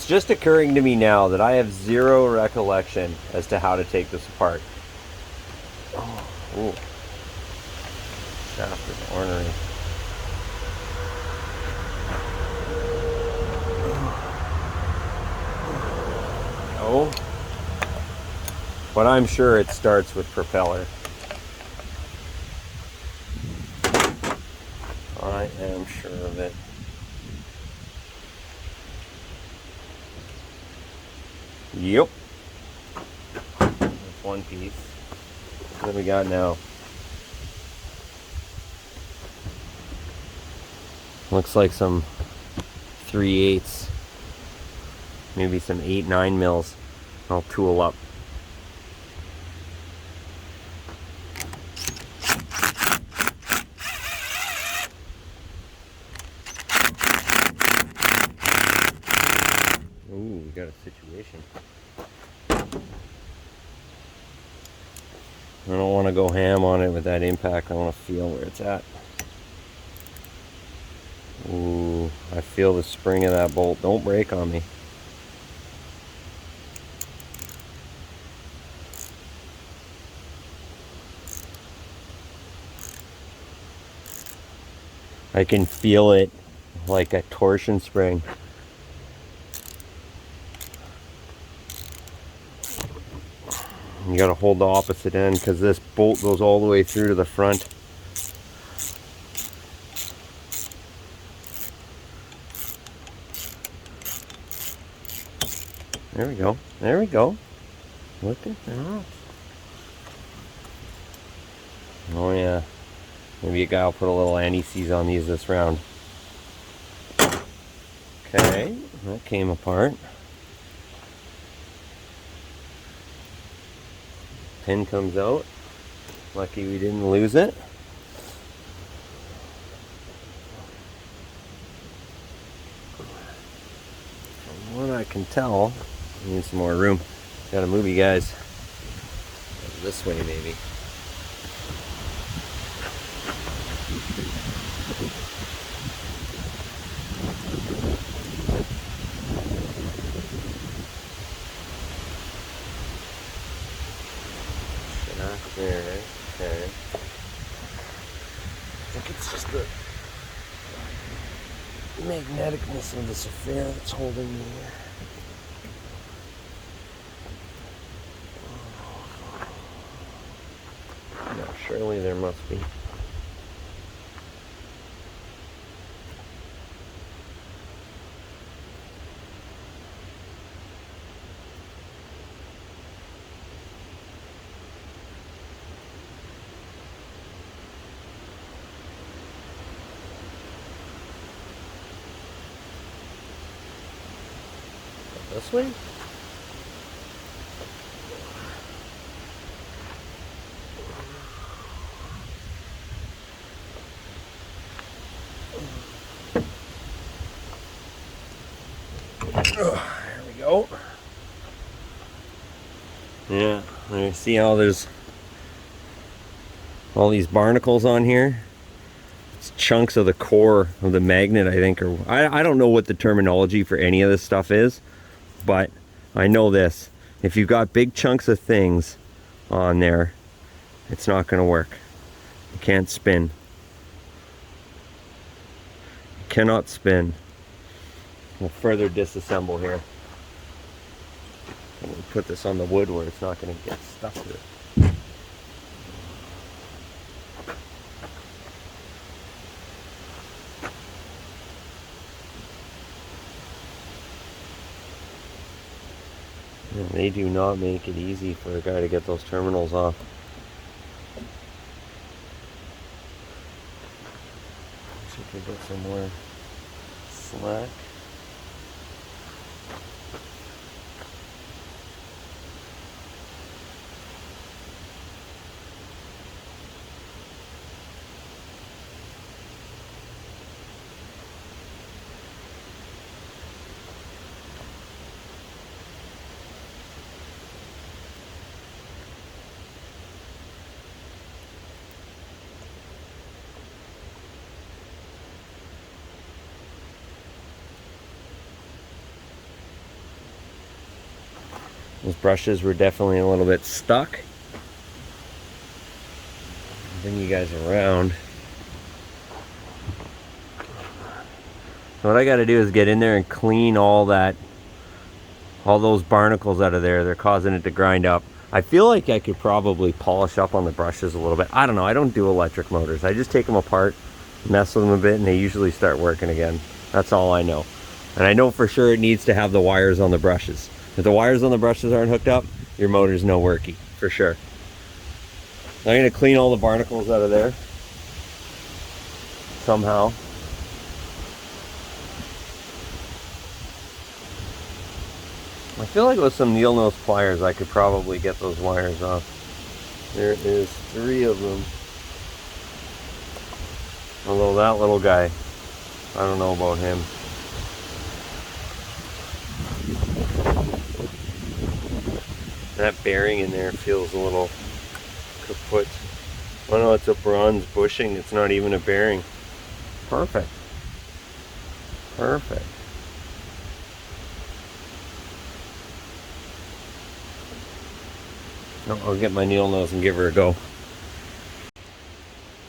It's just occurring to me now that I have zero recollection as to how to take this apart. Oh, ooh. Shaft is ornery. No. But I'm sure it starts with propeller. I am sure of it. Yep. That's one piece. What do we got now? Looks like some 3/8, maybe some 8-9 mils. I'll tool up. Ooh, we got a situation. I don't want to go ham on it with that impact. I want to feel where it's at. Ooh, I feel the spring of that bolt. Don't break on me. I can feel it like a torsion spring. You gotta hold the opposite end because this bolt goes all the way through to the front. There we go. There we go. Look at that. Oh yeah. Maybe a guy will put a little anti-seize on these this round. Okay, that came apart. Pin comes out. Lucky we didn't lose it. From what I can tell, I need some more room. Gotta move you guys this way maybe. There, okay. I think it's just the magneticness of this affair that's holding me here. No, surely there must be. This way? There we go. Yeah, you see how there's all these barnacles on here? It's chunks of the core of the magnet, I think, or I don't know what the terminology for any of this stuff is, but I know this. If you've got big chunks of things on there, it's not going to work. You can't spin. You cannot spin. We'll further disassemble here. And we'll put this on the wood where it's not going to get stuck to it. And they do not make it easy for a guy to get those terminals off. See if we can get some more slack. Those brushes were definitely a little bit stuck. Bring you guys around. So what I got to do is get in there and clean all those barnacles out of there. They're causing it to grind up. I feel like I could probably polish up on the brushes a little bit. I don't know. I don't do electric motors. I just take them apart, mess with them a bit, and they usually start working again. That's all I know. And I know for sure it needs to have the wires on the brushes. If the wires on the brushes aren't hooked up, your motor's no worky, for sure. I'm going to clean all the barnacles out of there somehow. I feel like with some needle nose pliers I could probably get those wires off. There is 3 of them. Although that little guy, I don't know about him. That bearing in there feels a little kaput. Oh no, it's a bronze bushing. It's not even a bearing. Perfect. Perfect. I'll get my needle nose and give her a go.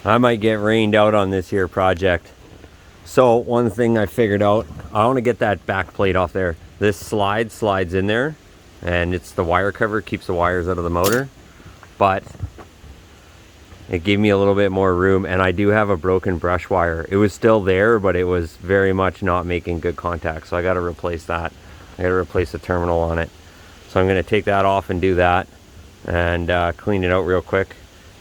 I might get rained out on this here project. So one thing I figured out, I want to get that back plate off there. This slides in there, and it's the wire cover, keeps the wires out of the motor. But it gave me a little bit more room, and I do have a broken brush wire. It was still there, but it was very much not making good contact. So I got to replace that. I got to replace the terminal on it. So I'm going to take that off and do that, and clean it out real quick,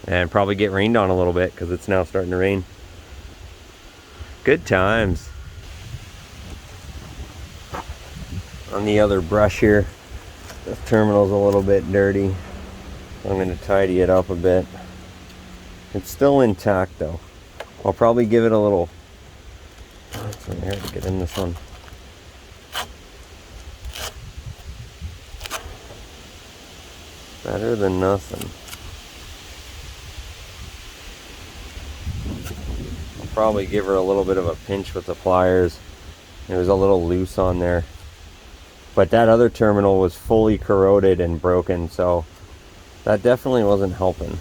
and probably get rained on a little bit because it's now starting to rain. Good times. On the other brush here, the terminal's a little bit dirty. I'm going to tidy it up a bit. It's still intact though. I'll probably give it a little. It's right here to get in this one. Better than nothing. I'll probably give her a little bit of a pinch with the pliers. It was a little loose on there. But that other terminal was fully corroded and broken, so that definitely wasn't helping.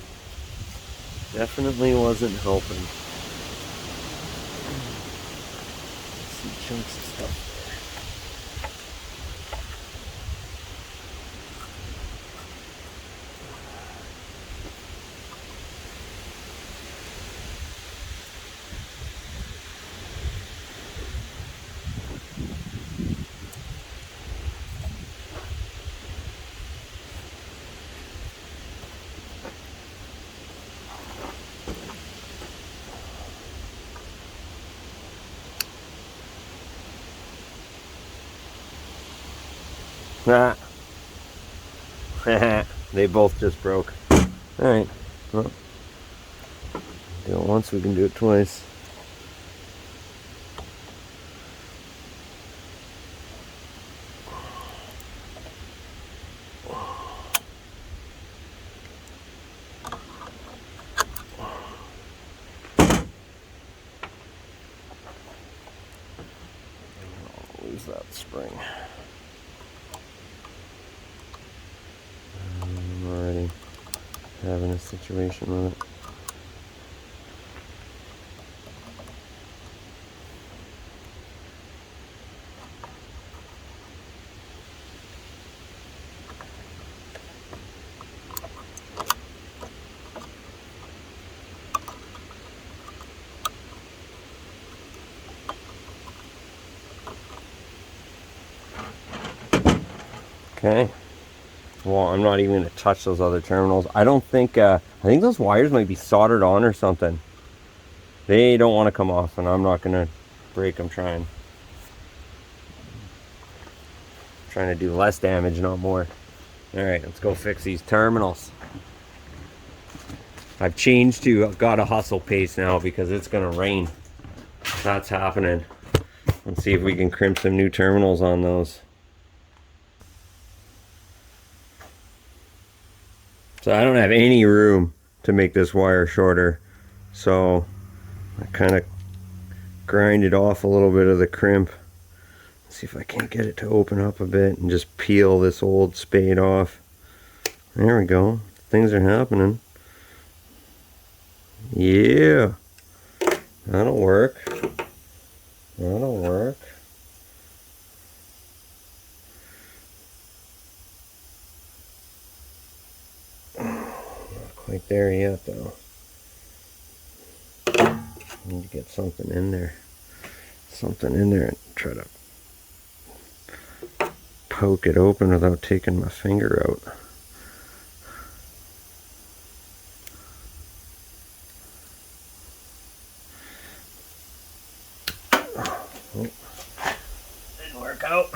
Definitely wasn't helping. Some chunks of stuff. Ah. They both just broke. Alright. Well, do it once, we can do it twice. I'll lose that spring. I'm already having a situation with it. Okay. Well, I'm not even going to touch those other terminals. I don't think, I think those wires might be soldered on or something. They don't want to come off, and I'm not going to break them trying. Trying to do less damage, not more. Alright, let's go fix these terminals. I've changed to gotta hustle pace now because it's going to rain. That's happening. Let's see if we can crimp some new terminals on those. So I don't have any room to make this wire shorter, so I kind of grinded off a little bit of the crimp. See if I can't get it to open up a bit and just peel this old spade off. There we go. Things are happening. Yeah. That'll work. That'll work. Not quite there yet though. Need to get something in there. Something in there and try to poke it open without taking my finger out. Oh, didn't work out.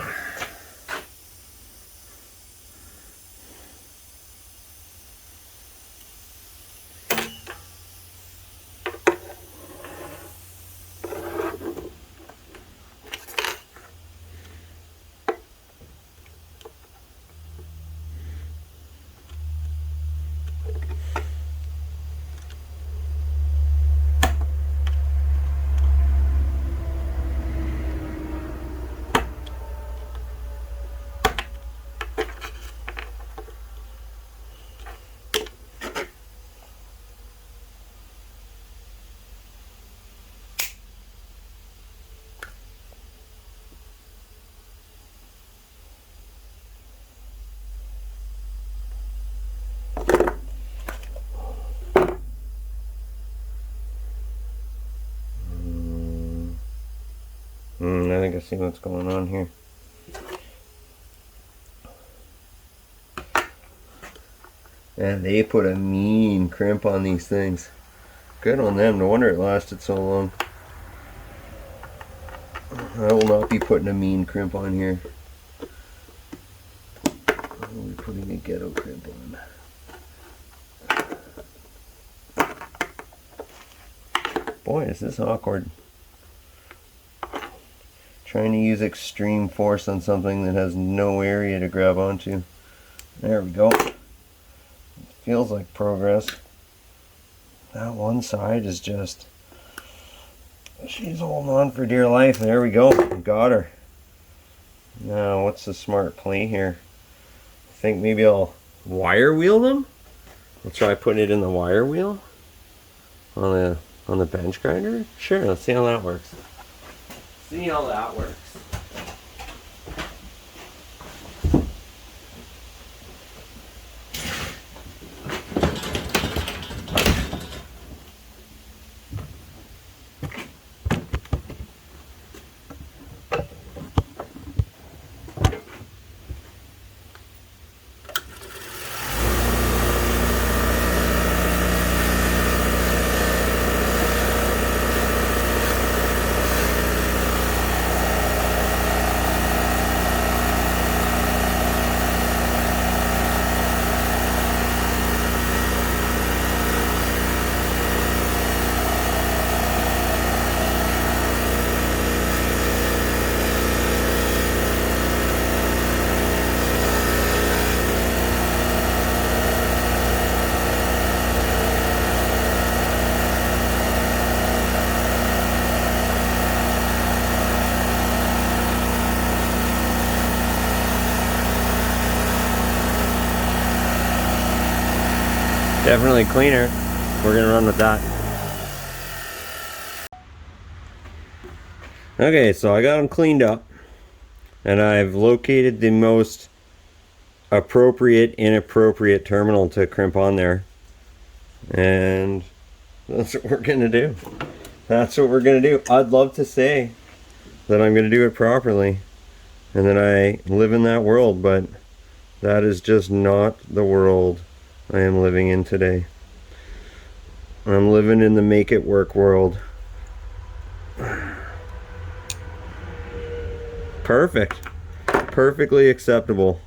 I think I see what's going on here. And they put a mean crimp on these things. Good on them. No wonder it lasted so long. I will not be putting a mean crimp on here. I will be putting a ghetto crimp on. Boy, is this awkward. Trying to use extreme force on something that has no area to grab onto. There we go. Feels like progress. That one side is just... she's holding on for dear life. There we go. Got her. Now, what's the smart play here? I think maybe I'll wire wheel them. I'll try putting it in the wire wheel on the bench grinder. Sure, let's see how that works. See how that works. Definitely cleaner. We're gonna run with that. Okay, so I got them cleaned up and I've located the most appropriate, inappropriate terminal to crimp on there. And that's what we're gonna do. That's what we're gonna do. I'd love to say that I'm gonna do it properly and that I live in that world, but that is just not the world I am living in today. I'm living in the make it work world. Perfect. Perfectly acceptable.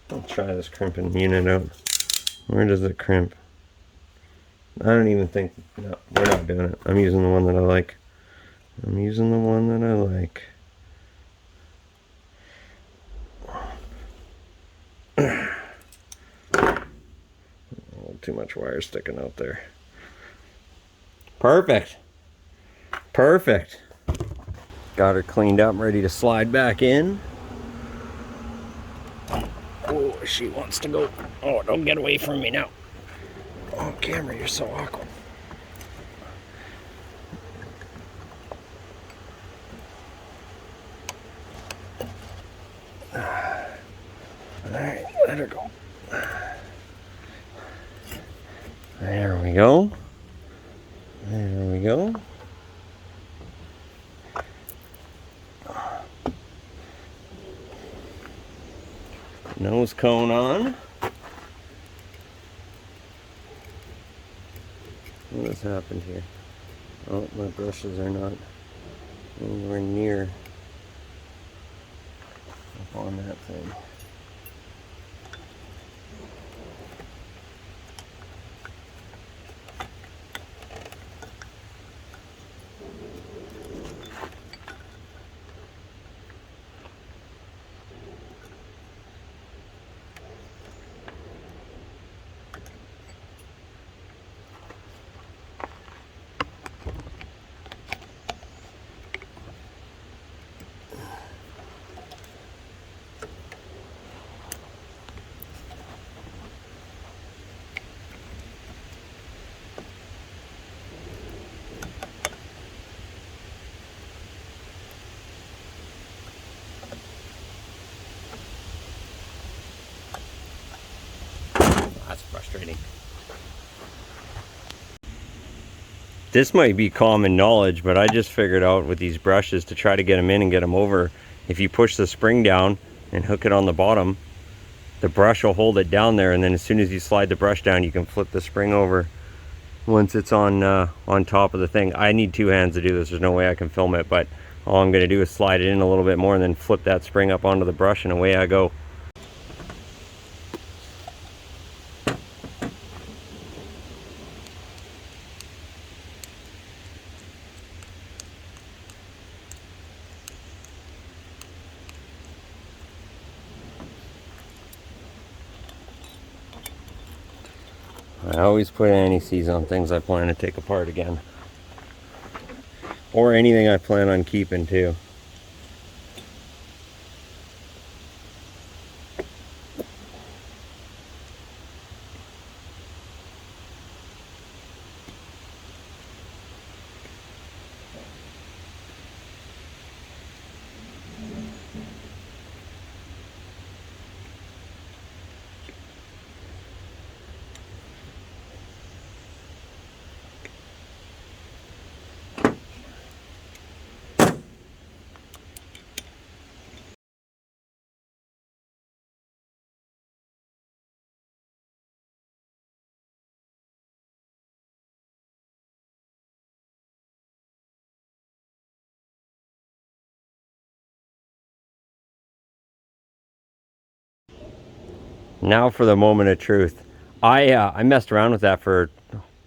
I'll try this crimping unit out. Where does it crimp? I don't even think, no, we're not doing it. I'm using the one that I like. I'm using the one that I like. Too much wire sticking out there. Perfect. Perfect. Got her cleaned up, ready to slide back in. Oh, she wants to go. Oh, don't get away from me now. Oh, camera, you're so awkward. Alright, let her go. There we go. There we go. Nose cone on. What has happened here? Oh, my brushes are not anywhere near up on that thing. That's frustrating. This might be common knowledge, but I just figured out with these brushes to try to get them in and get them over, if you push the spring down and hook it on the bottom, the brush will hold it down there, and then as soon as you slide the brush down, you can flip the spring over once it's on top of the thing. I need two hands to do this. There's no way I can film it, but all I'm going to do is slide it in a little bit more and then flip that spring up onto the brush, and away I go. I always put anti-seize on things I plan to take apart again. Or anything I plan on keeping too. Now for the moment of truth. I messed around with that for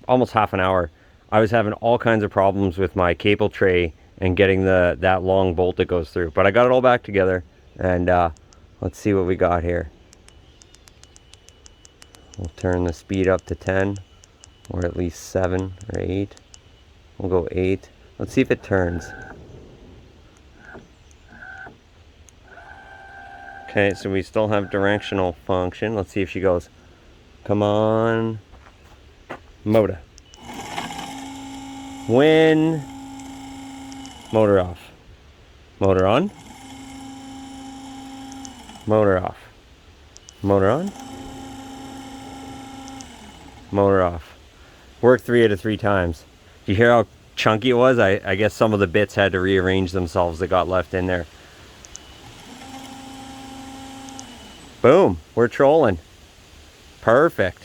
almost half an hour. I was having all kinds of problems with my cable tray and getting that long bolt that goes through. But I got it all back together, and let's see what we got here. We'll turn the speed up to 10, or at least 7 or 8. We'll go 8. Let's see if it turns. Okay, so we still have directional function. Let's see if she goes. Come on. Minnkota. When. Motor off. Motor on. Motor off. Motor on. Motor off. Worked 3 out of 3 times. Do you hear how chunky it was? I guess some of the bits had to rearrange themselves that got left in there. Boom, we're trolling. Perfect.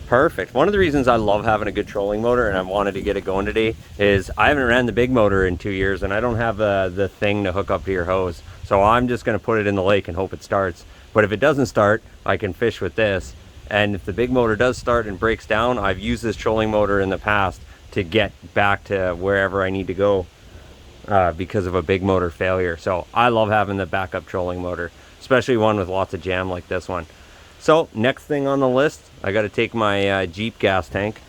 Perfect. One of the reasons I love having a good trolling motor, and I wanted to get it going today, is I haven't ran the big motor in 2 years, and I don't have the thing to hook up to your hose. So I'm just going to put it in the lake and hope it starts. But if it doesn't start, I can fish with this. And if the big motor does start and breaks down, I've used this trolling motor in the past to get back to wherever I need to go. Because of a big motor failure. So I love having the backup trolling motor, especially one with lots of jam like this one. So next thing on the list, I got to take my Jeep gas tank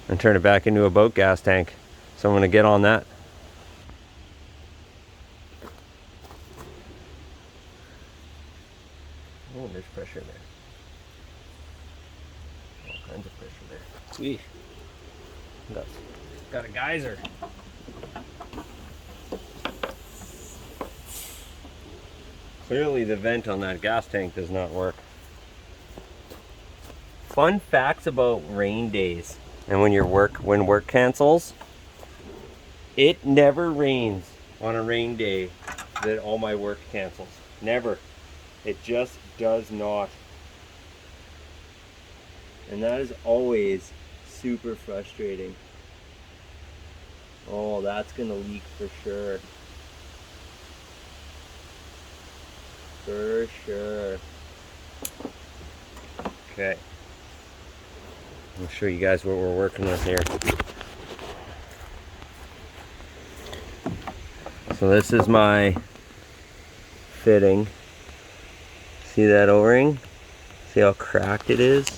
and turn it back into a boat gas tank. So I'm going to get on that. Oh, there's pressure there. All kinds of pressure there. Sweet. Got a geyser. Clearly the vent on that gas tank does not work. Fun facts about rain days and when work cancels. It never rains on a rain day that all my work cancels. Never. It just does not. And that is always super frustrating. Oh, that's gonna leak for sure. For sure. Okay. I'll show you guys what we're working with here. So this is my fitting. See that O-ring? See how cracked it is?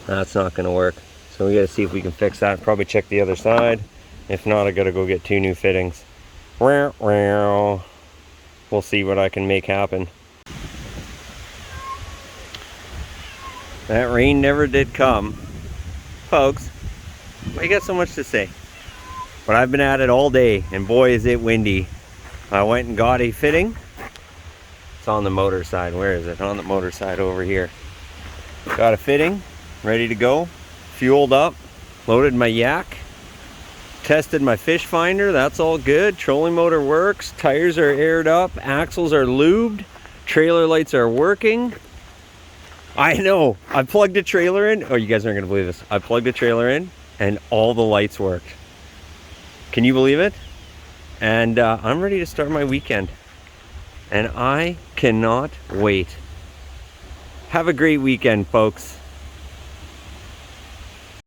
That's not gonna work. So we gotta see if we can fix that. Probably check the other side. If not, I gotta go get 2 new fittings. We'll see what I can make happen. That rain never did come. Folks, why you got so much to say? But I've been at it all day, and boy is it windy. I went and got a fitting. It's on the motor side. Where is it? On the motor side over here. Got a fitting, ready to go. Fueled up, loaded my yak. Tested my fish finder, that's all good. Trolling motor works, tires are aired up, axles are lubed, trailer lights are working. I know, I plugged a trailer in. Oh, you guys aren't gonna believe this. I plugged a trailer in and all the lights worked. Can you believe it? And I'm ready to start my weekend. And I cannot wait. Have a great weekend, folks.